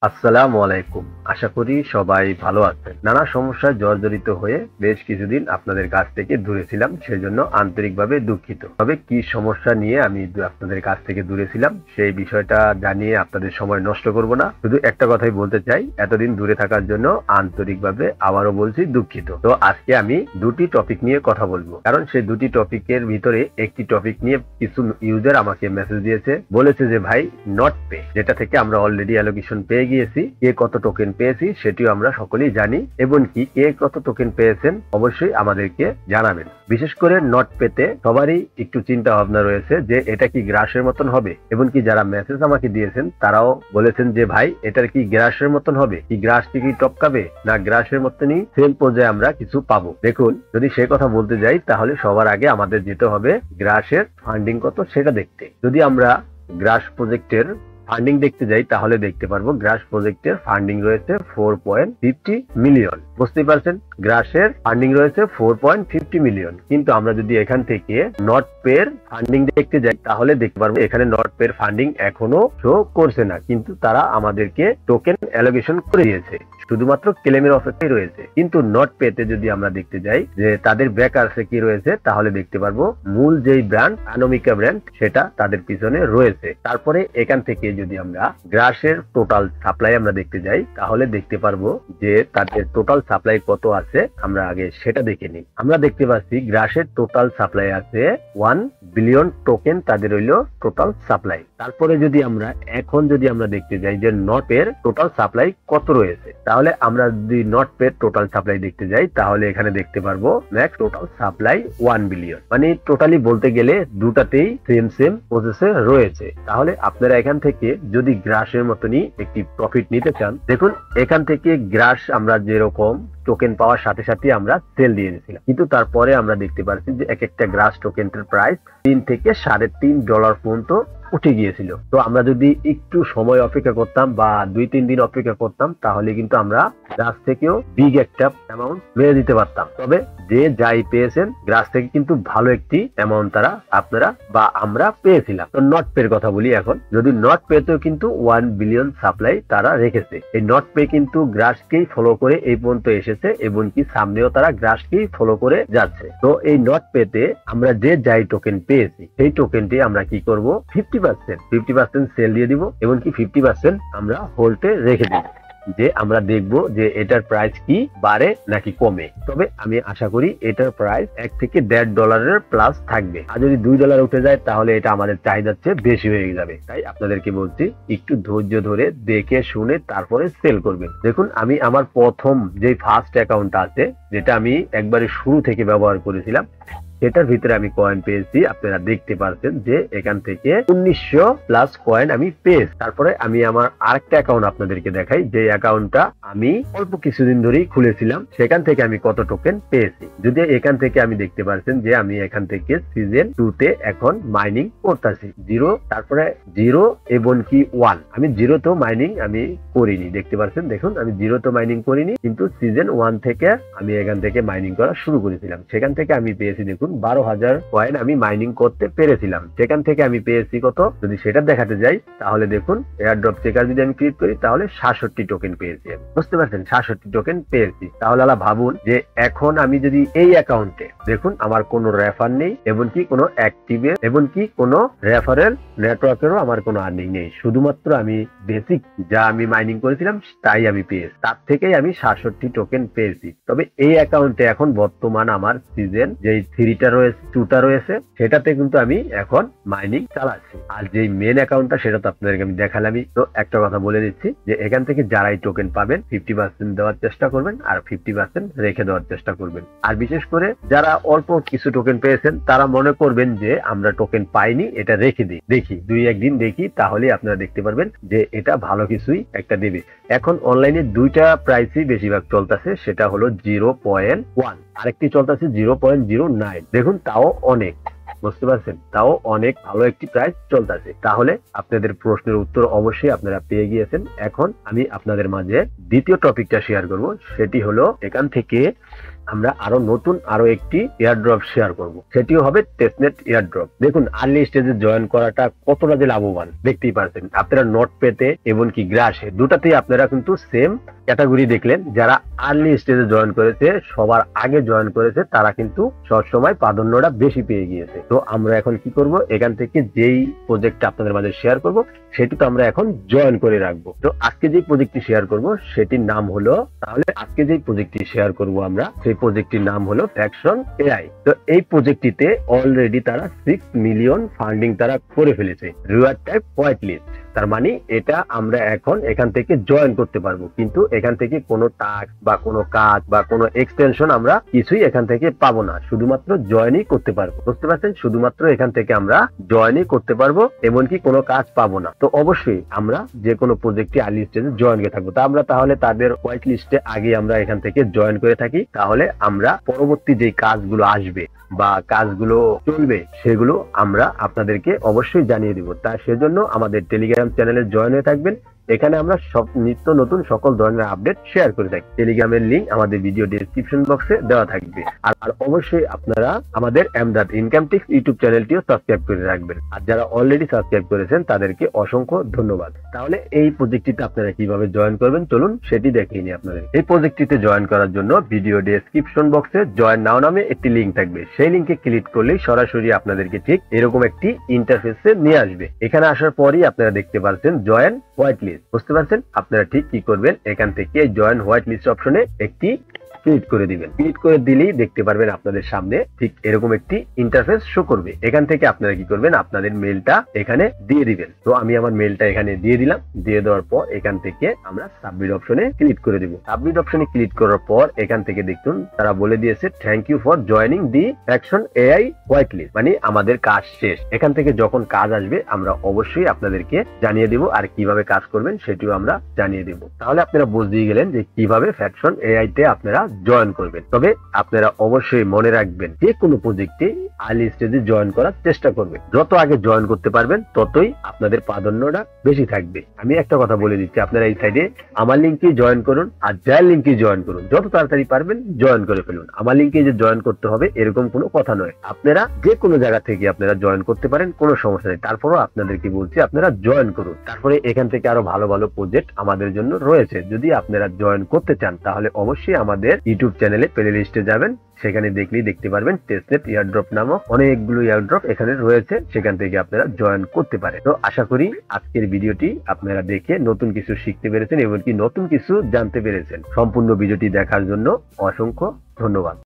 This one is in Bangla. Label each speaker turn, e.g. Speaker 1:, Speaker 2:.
Speaker 1: আসসালামু আলাইকুম। আশা করি সবাই ভালো আছেন। নানা সমস্যায় জর্জরিত হয়ে বেশ কিছুদিন আপনাদের কাছ থেকে দূরে ছিলাম, সেজন্য আন্তরিকভাবে দুঃখিত। তবে কি সমস্যা নিয়ে আমি আপনাদের কাছ থেকে দূরে ছিলাম সেই বিষয়টা জানিয়ে আপনাদের সময় নষ্ট করব না। শুধু একটা কথাই বলতে চাই, এতদিন দূরে থাকার জন্য আন্তরিকভাবে আবারও বলছি দুঃখিত। তো আজকে আমি দুটি টপিক নিয়ে কথা বলবো, কারণ সেই দুটি টপিকের ভিতরে একটি টপিক নিয়ে কিছু ইউজার আমাকে মেসেজ দিয়েছে, বলেছে যে ভাই নট পে, যেটা থেকে আমরা অলরেডি অ্যালোকেশন পেয়ে গিয়েছি, কে কত টোকেন পেয়েছি সেটিও আমরা সকলেই জানি, এবং কি কে কত টোকেন পেয়েছেন অবশ্যই আমাদেরকে জানাবেন। বিশেষ করে নট পেতে সবারই একটু চিন্তা ভাবনা রয়েছে যে এটা কি গ্রাসের মতন হবে, এবং কি যারা মেসেজ আমাকে দিয়েছেন তারাও বলেছেন যে ভাই এটার কি গ্রাসের মতন হবে, কি গ্রাস কি টপকাবে, না গ্রাসের মতনই সেম পর্যায়ে আমরা কিছু পাবো। দেখুন, যদি সে কথা বলতে যাই তাহলে সবার আগে আমাদের যেতে হবে গ্রাসের ফান্ডিং কত সেটা দেখতে। যদি আমরা গ্রাস প্রজেক্টের ফান্ডিং দেখতে যাই তাহলে দেখতে পারবো গ্রাস প্রজেক্টের ফান্ডিং রয়েছে 4.50 মিলিয়ন। বুঝতেই পারছেন, গ্রাসের ফান্ডিং রয়েছে 4.50 মিলিয়ন। কিন্তু আমরা যদি এখান থেকে নট পের ফান্ডিং দেখতে যাই তাহলে দেখতে পারবো এখানে নট পের ফান্ডিং এখনো শো করছে না, কিন্তু তারা আমাদেরকে টোকেন অ্যালোকেশন করে দিয়েছে, শুধুমাত্র ক্লেমের অপেক্ষায় রয়েছে। কিন্তু নট পেতে যদি আমরা দেখতে যাই যে তাদের ব্যাকার্সে কি রয়েছে তাহলে দেখতে পারবো মূল যেই ব্র্যান্ড আনোমিকা ব্র্যান্ড সেটা তাদের পিছনে রয়েছে। তারপরে এখান থেকে যদি আমরা গ্রাসের টোটাল সাপ্লাই আমরা দেখতে যাই তাহলে দেখতে পারবো যে তাদের টোটাল সাপ্লাই কত আছে, আমরা আগে সেটা দেখে নিই। আমরা দেখতে পাচ্ছি গ্রাসের টোটাল সাপ্লাই আছে 1 বিলিয়ন টোকেন, তাদের হইল টোটাল সাপ্লাই। তারপরে যদি আমরা দেখতে যাই যে নট এর টোটাল সাপ্লাই কত রয়েছে, তাহলে আমরা যদি নট পের টোটাল সাপ্লাই দেখতে যাই তাহলে এখানে দেখতে পারবো ম্যাক্স টোটাল সাপ্লাই 1 বিলিয়ন। মানে টোটালি বলতে গেলে দুটাতেই সেম প্রসেসে রয়েছে। তাহলে আপনারা এখান থেকে যদি গ্রাসের মতনই একটি প্রফিট নিতে চান, দেখুন এখান থেকে গ্রাস আমরা যেরকম টোকেন পাওয়ার সাথে সাথে আমরা সেল দিয়ে দিয়েছিলাম, কিন্তু তারপরে আমরা দেখতে পাচ্ছি যে এক একটা গ্রাস টোকেনের প্রাইস 3 থেকে $3.5 পর্যন্ত উঠে গিয়েছিল। তো আমরা যদি একটু সময় অপেক্ষা করতাম বা 2-3 দিন অপেক্ষা করতাম তাহলে কিন্তু আমরা গ্রাস থেকেও বিগ একটা অ্যামাউন্ট মেরে দিতে পারতাম। তবে যে যাই পেয়েছেন গ্রাস থেকে কিন্তু ভালো একটি অ্যামাউন্ট তারা আপনারা বা আমরা পেয়েছিলাম। তো নট পের কথা বলি এখন। যদি নট পেতেও কিন্তু 1 বিলিয়ন সাপ্লাই তারা রেখেছে। এই নট পে কিন্তু গ্রাসকেই ফলো করে এই পর্যন্ত এসেছে, এবং কি সামনেও তারা গ্রাসকেই ফলো করে যাচ্ছে। তো এই নট পেতে আমরা যে যাই টোকেন পেয়েছি সেই টোকেনটি আমরা কি করব, 50% সেল দিয়ে দিব, এবং কি 50% আমরা হোল্ডে রেখে দিব, যে আমরা দেখব যে এটার প্রাইস কি বাড়ে নাকি কমে। তবে আমি আশা করি এটার প্রাইস $1 থেকে $1.5 প্লাস থাকবে। আর যদি $2 উঠে যায় তাহলে এটা আমাদের চাহিদার চেয়ে বেশি হয়ে যাবে। তাই আপনাদেরকে বলছি একটু ধৈর্য ধরে দেখে শুনে তারপরে সেল করবেন। দেখুন, আমি আমার প্রথম যে ফার্স্ট অ্যাকাউন্ট আছে, যেটা আমি একবারে শুরু থেকে ব্যবহার করেছিলাম, সেটার ভিতরে আমি কয়েন পেয়েছি। আপনারা দেখতে পাচ্ছেন যে এখান থেকে 1900 প্লাস কয়েন আমি পেয়েছি। তারপরে আমি আমার আরেকটা অ্যাকাউন্ট আপনাদেরকে দেখাই, যে অ্যাকাউন্টটা আমি অল্প কিছুদিন ধরেই খুলেছিলাম, সেখান থেকে আমি কত টোকেন পেয়েছি। যদি এখান থেকে আমি দেখতে পাচ্ছেন যে আমি এখান থেকে সিজন 2 তে এখন মাইনিং করতেছি 0, তারপরে 0 এবং কি 1। আমি 0 তো মাইনিং আমি করিনি, দেখতে পাচ্ছেন। দেখুন, আমি 0 তো মাইনিং করিনি, কিন্তু সিজন 1 থেকে আমি এখান থেকে মাইনিং করা শুরু করেছিলাম। সেখান থেকে আমি পেয়েছি দেখুন 12,000 কয়েন আমি মাইনিং করতে পেরেছিলাম। সেখান থেকে আমি পেয়েছি কত, যদি সেটা দেখাতে যাই তাহলে দেখুন এয়ারড্রপ চেকার যদি আমি ক্লিক করি তাহলে 67 টোকেন পেয়েছি। বুঝতে পারছেন, 67 টোকেন পেয়েছি। তাহলে ভাবুন যে এখন আমি যদি এই অ্যাকাউন্টে, দেখুন আমার কোনো রেফার নেই, এবং কি কোনো অ্যাক্টিভে, এবং কি কোনো রেফারেল নেটওয়ার্কেরও আমার কোনো আর্নিং নেই, শুধুমাত্র আমি বেসিক যা আমি মাইনিং করেছিলাম তাই আমি পেয়েছি। তার থেকেই আমি 67 টোকেন পেয়েছি। তবে এই অ্যাকাউন্টে এখন বর্তমান আমার সিজন যেই 3টা রয়েছে, 2টা রয়েছে, সেটাতে কিন্তু আমি এখন মাইনিং চালাচ্ছি। আর যে মেন অ্যাকাউন্টটা সেটা তো আপনাদেরকে আমি দেখালামই। তো একটা কথা বলে দিচ্ছি যে এখান থেকে যারাই টোকেন পাবেন 50% দেওয়ার চেষ্টা করবেন, আর 50% রেখে দেওয়ার চেষ্টা করবেন। আর বিশেষ করে যারা অল্প কিছু টোকেন পেয়েছেন তারা মনে করবেন যে আমরা টোকেন পাইনি, এটা রেখে দিই, দেখি 2-1 দিন দেখি, তাহলে আপনারা দেখতে পারবেন যে এটা ভালো কিছুই একটা দেবে। এখন অনলাইনে 2টা প্রাইসই বেশিরভাগ চলতেছে, সেটা হলো 0.1, আরেকটি চলতেছে 0.09। দেখুন, তাও অনেক, বুঝতে পারছেন, তাও অনেক ভালো একটি প্রাইস চলতেছে। তাহলে আপনাদের প্রশ্নের উত্তর অবশ্যই আপনারা পেয়ে গিয়েছেন। এখন আমি আপনাদের মাঝে দ্বিতীয় টপিকটা শেয়ার করব, সেটি হলো এখান থেকে আমরা আরো একটি এয়ারড্রপ শেয়ার করব, সেটিও হবে টেস্টনেট এয়ারড্রপ। দেখুন আর্লি স্টেজে জয়েন করাটা কতটা যে লাভবান দেখতেই পারছেন। আপনারা নোট পেতে এবং কি গ্রাসে দুটাতেই আপনারা কিন্তু সেম ক্যাটাগরি দেখলেন। যারা আর্লি স্টেজে জয়েন করেছে, সবার আগে জয়েন করেছে, তারা কিন্তু সবসময় প্রাধান্যটা বেশি পেয়ে গিয়েছে। তো আমরা এখন কি করব, এখান থেকে যেই প্রজেক্টটা আপনাদের মাঝে শেয়ার করব সেটি তো আমরা এখন জয়েন করে রাখবো। তো আজকে যে প্রজেক্টটি শেয়ার করব সেটির নাম হলো, তাহলে আজকে যে প্রজেক্টটি শেয়ার করব আমরা, সেই প্রজেক্টটির নাম হলো ফ্যাকশন এআই। তো এই প্রজেক্টটিতে অলরেডি তারা 6 মিলিয়ন ফান্ডিং তারা করে ফেলেছে। রিওয়ার্ড টাইপ হোয়াইট লিস্ট, তার মানে এটা আমরা এখন এখান থেকে জয়েন করতে পারবো, কিন্তু এখান থেকে কোনো টাস্ক বা কোনো কাজ বা কোনো এক্সটেনশন আমরা কিছুই এখান থেকে পাবো না, শুধুমাত্র জয়েনই করতে পারবো। বুঝতে পারছেন, শুধুমাত্র এখান থেকে আমরা জয়েনই করতে পারবো, এমনকি কোনো কাজ পাবো না। তো অবশ্যই আমরা যে কোনো প্রজেক্টে আর্লি স্টেজে জয়েন করে থাকবো। তা আমরা তাহলে তাদের হোয়াইট লিস্টে আগে আমরা এখান থেকে জয়েন করে থাকি, তাহলে আমরা পরবর্তী যে কাজগুলো আসবে বা কাজগুলো চলবে সেগুলো আমরা আপনাদেরকে অবশ্যই জানিয়ে দিব। তা সেজন্য আমাদের টেলিগ্রাম চ্যানেলে জয়েন হয়ে থাকবেন। এখানে আমরা সব নিত্য নতুন সকল ধরনের আপডেট শেয়ার করে থাকি। টেলিগ্রামের লিংক আমাদের ভিডিও ডেসক্রিপশন বক্সে দেওয়া থাকবে। আর অবশ্যই আপনারা আমাদের এমদাদ ইনকাম টিপস ইউটিউব চ্যানেলটিও সাবস্ক্রাইব করে রাখবেন। আর যারা অলরেডি সাবস্ক্রাইব করেছেন তাদেরকে অসংখ্য ধন্যবাদ। তাহলে এই প্রজেক্টটিতে আপনারা কিভাবে জয়েন করবেন চলুন সেটি দেখিয়ে নিই আপনাদের। এই প্রজেক্টটিতে জয়েন করার জন্য ভিডিও ডেসক্রিপশন বক্সে জয়েন নাও নামে একটি লিংক থাকবে। সেই লিংকে ক্লিক করলেই সরাসরি আপনাদেরকে ঠিক এরকম একটি ইন্টারফেসে নিয়ে আসবে। এখানে আসার পরই আপনারা দেখতে পাচ্ছেন জয়েন হোয়াইট লিস্ট। বুঝতে পারছেন, আপনারা ঠিক কি করবেন, এখান থেকে জয়েন হোয়াইট লিস্ট অপশনে একটি ক্লিক করে দিবেন। ক্লিক করে দিলেই দেখতে পারবেন আপনাদের সামনে ঠিক এরকম একটি ইন্টারফেস শো করবে। এখান থেকে আপনারা কি করবেন, আপনাদের মেলটা এখানে দিয়ে দিবেন। তো আমি আমার মেলটা এখানে দিয়ে দিলাম। দিয়ে দেওয়ার পর এখান থেকে আমরা সাবমিট অপশনে ক্লিক করে দিব। সাবমিট অপশনে ক্লিক করার পর এখান থেকে দেখুন তারা বলে দিয়েছে thank you for joining the faction AI white list, মানে আমাদের কাজ শেষ। এখান থেকে যখন কাজ আসবে আমরা অবশ্যই আপনাদেরকে জানিয়ে দিব, আর কিভাবে কাজ করবেন সেটিও আমরা জানিয়ে দিব। তাহলে আপনারা বুঝিয়ে গেলেন যে কিভাবে ফ্যাকশন এআই তে আপনারা জয়েন করবেন। তবে আপনারা অবশ্যই মনে রাখবেন যে কোনো প্রজেক্টে আর্লি স্টেজে জয়েন করার চেষ্টা করবেন। যত আগে জয়েন করতে পারবেন ততই আপনাদের প্রাধান্যটা বেশি থাকবে। আমি একটা কথা বলে দিচ্ছি, আপনারা এই সাইডে আমার লিঙ্কে জয়েন করুন আর যার লিঙ্কে জয়েন করুন, যত তাড়াতাড়ি পারবেন জয়েন করে ফেলুন। আমার লিঙ্কে যে জয়েন করতে হবে এরকম কোনো কথা নয়, আপনারা যে কোনো জায়গা থেকে আপনারা জয়েন করতে পারেন, কোনো সমস্যা নেই। তারপরও আপনাদেরকে বলছি আপনারা জয়েন করুন। তারপরে এখান থেকে আরো ভালো ভালো প্রজেক্ট আমাদের জন্য রয়েছে। যদি আপনারা জয়েন করতে চান তাহলে অবশ্যই আমাদের ইউটিউব চ্যানেলে প্লে লিস্টে যাবেন, সেখানে দেখলেই দেখতে পারবেন টেস্টনেট এয়ারড্রপ নামক অনেকগুলো এয়ারড্রপ এখানে রয়েছে, সেখান থেকে আপনারা জয়েন করতে পারেন। তো আশা করি আজকের ভিডিওটি আপনারা দেখে নতুন কিছু শিখতে পেরেছেন এবং কি নতুন কিছু জানতে পেরেছেন। সম্পূর্ণ ভিডিওটি দেখার জন্য অসংখ্য ধন্যবাদ।